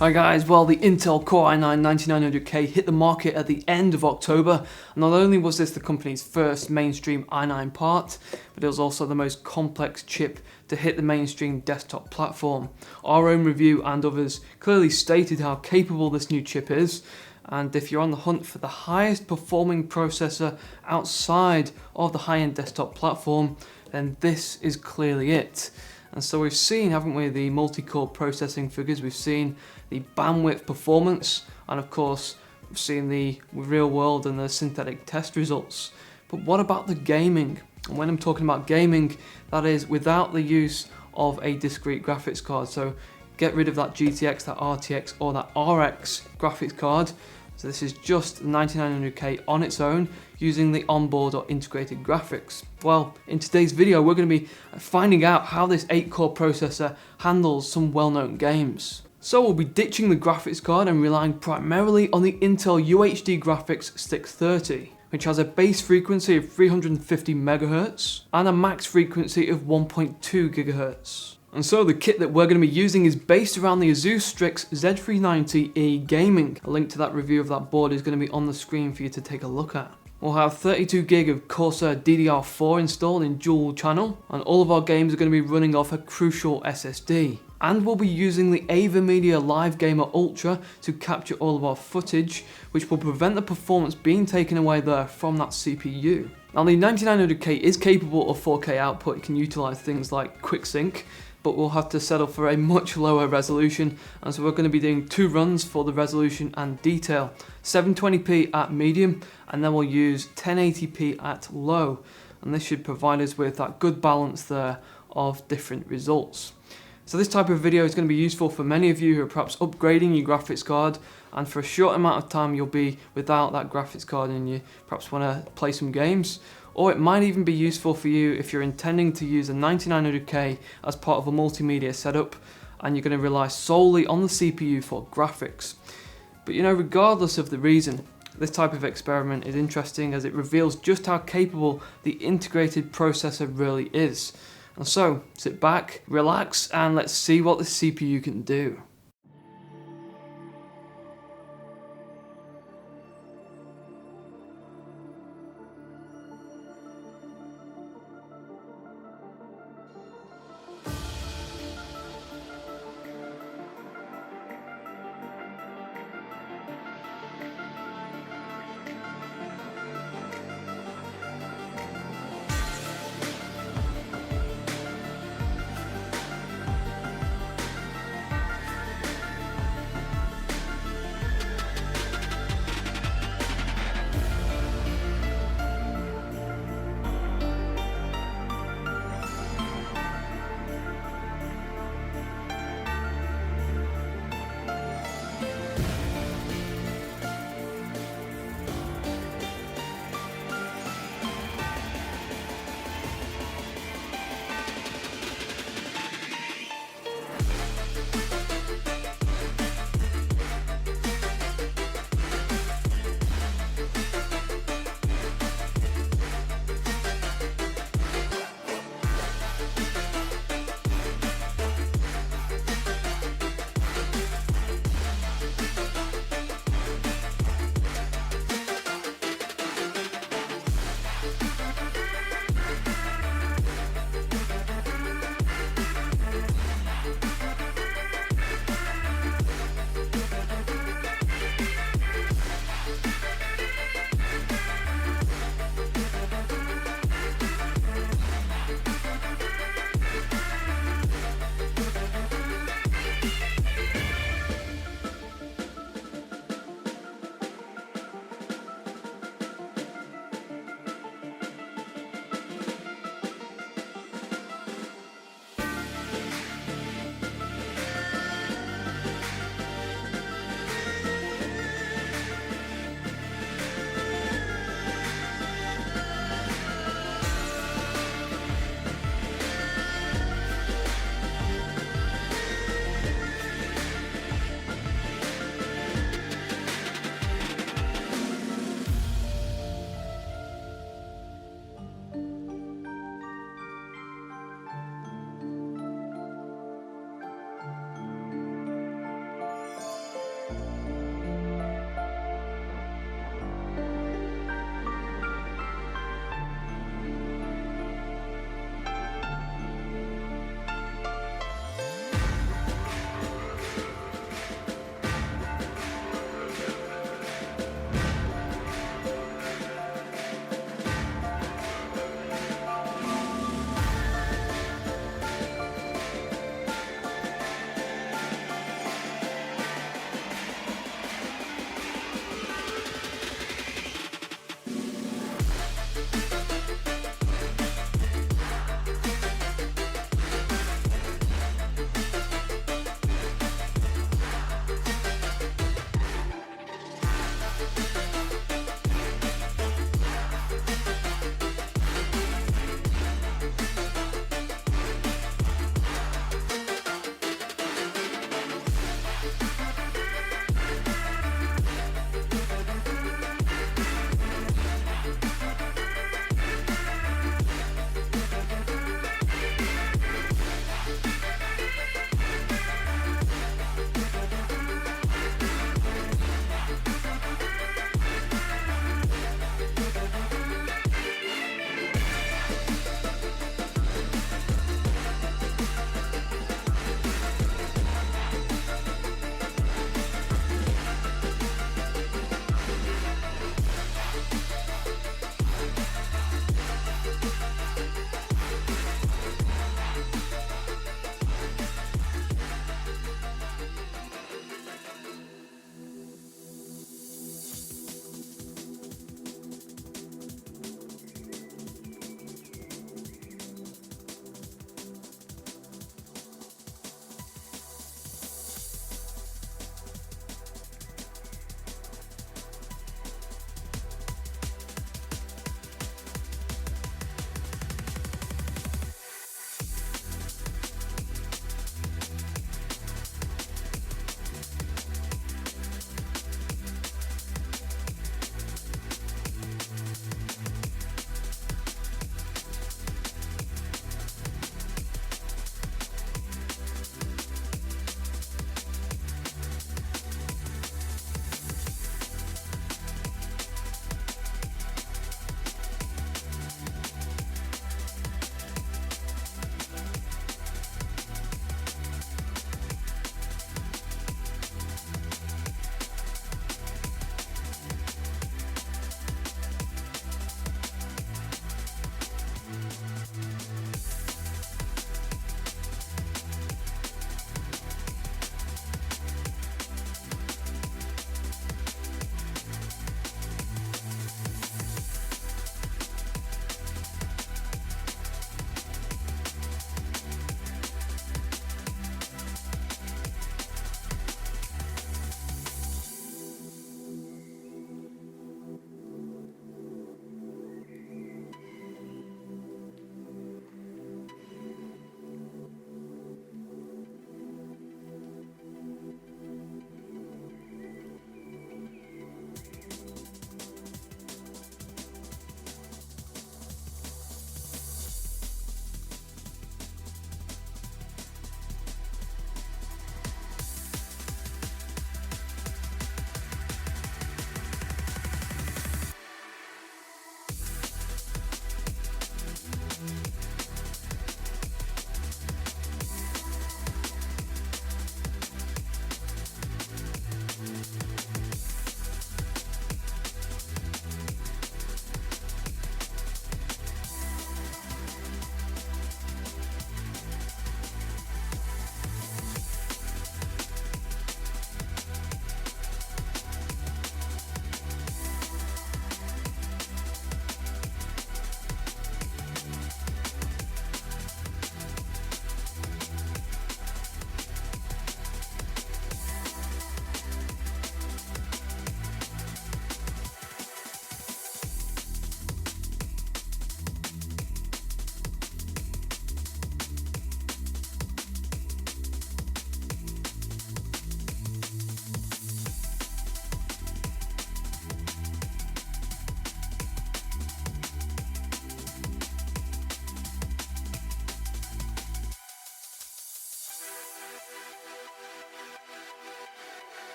Hi guys, well the Intel Core i9-9900K hit the market at the end of October, and not only was this the company's first mainstream i9 part, but it was also the most complex chip to hit the mainstream desktop platform. Our own review and others clearly stated how capable this new chip is, and if you're on the hunt for the highest performing processor outside of the high-end desktop platform, then this is clearly it. And so we've seen, haven't we, the multi-core processing figures, we've seen the bandwidth performance, and of course we've seen the real world and the synthetic test results. But what about the gaming? And when I'm talking about gaming, that is without the use of a discrete graphics card. So get rid of that GTX, that RTX or that RX graphics card. So this is just the 9900K on its own, using the onboard or integrated graphics. Well, in today's video we're going to be finding out how this 8-core processor handles some well-known games. So we'll be ditching the graphics card and relying primarily on the Intel UHD Graphics 630, which has a base frequency of 350 MHz and a max frequency of 1.2 GHz. And so the kit that we're going to be using is based around the ASUS STRIX Z390E Gaming. A link to that review of that board is going to be on the screen for you to take a look at. We'll have 32 gig of Corsair DDR4 installed in dual channel, and all of our games are going to be running off a Crucial SSD. And we'll be using the AverMedia Live Gamer Ultra to capture all of our footage, which will prevent the performance being taken away there from that CPU. Now the 9900K is capable of 4K output. It can utilize things like QuickSync, but we'll have to settle for a much lower resolution, and so we're going to be doing 2 runs for the resolution and detail. 720p at medium, and then we'll use 1080p at low, and this should provide us with that good balance there of different results. So this type of video is going to be useful for many of you who are perhaps upgrading your graphics card, and for a short amount of time you'll be without that graphics card and you perhaps want to play some games. Or it might even be useful for you if you're intending to use a 9900K as part of a multimedia setup and you're going to rely solely on the CPU for graphics. But you know, regardless of the reason, this type of experiment is interesting as it reveals just how capable the integrated processor really is. And so, sit back, relax, and let's see what the CPU can do.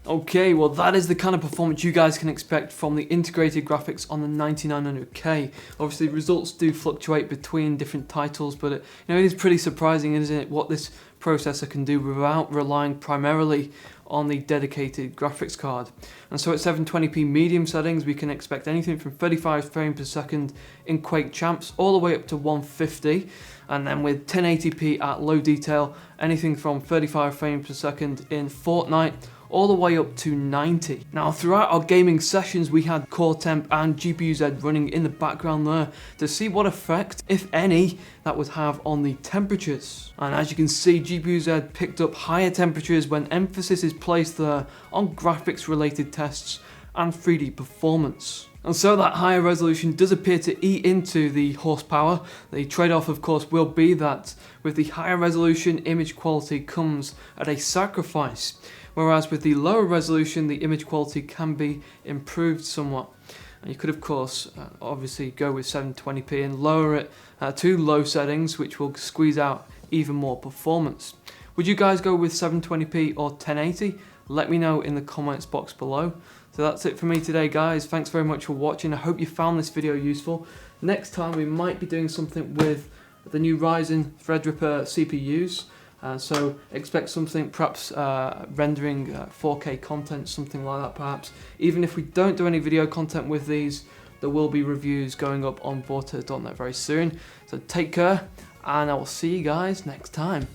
Okay, well that is the kind of performance you guys can expect from the integrated graphics on the 9900K. Obviously results do fluctuate between different titles, but it is pretty surprising, isn't it, what this processor can do without relying primarily on the dedicated graphics card. And so at 720p medium settings we can expect anything from 35 frames per second in Quake Champs all the way up to 150, and then with 1080p at low detail anything from 35 frames per second in Fortnite all the way up to 90. Now throughout our gaming sessions we had Core Temp and GPU-Z running in the background there to see what effect, if any, that would have on the temperatures. And as you can see, GPU-Z picked up higher temperatures when emphasis is placed there on graphics related tests and 3D performance. And so that higher resolution does appear to eat into the horsepower. The trade-off of course will be that with the higher resolution image quality comes at a sacrifice, whereas with the lower resolution the image quality can be improved somewhat. And you could of course obviously go with 720p and lower it to low settings, which will squeeze out even more performance. Would you guys go with 720p or 1080? Let me know in the comments box below. So that's it for me today, guys. Thanks very much for watching. I hope you found this video useful. Next time we might be doing something with the new Ryzen Threadripper CPUs. So expect something perhaps rendering 4K content, something like that perhaps. Even if we don't do any video content with these, there will be reviews going up on DOTA.net very soon. So take care, and I will see you guys next time.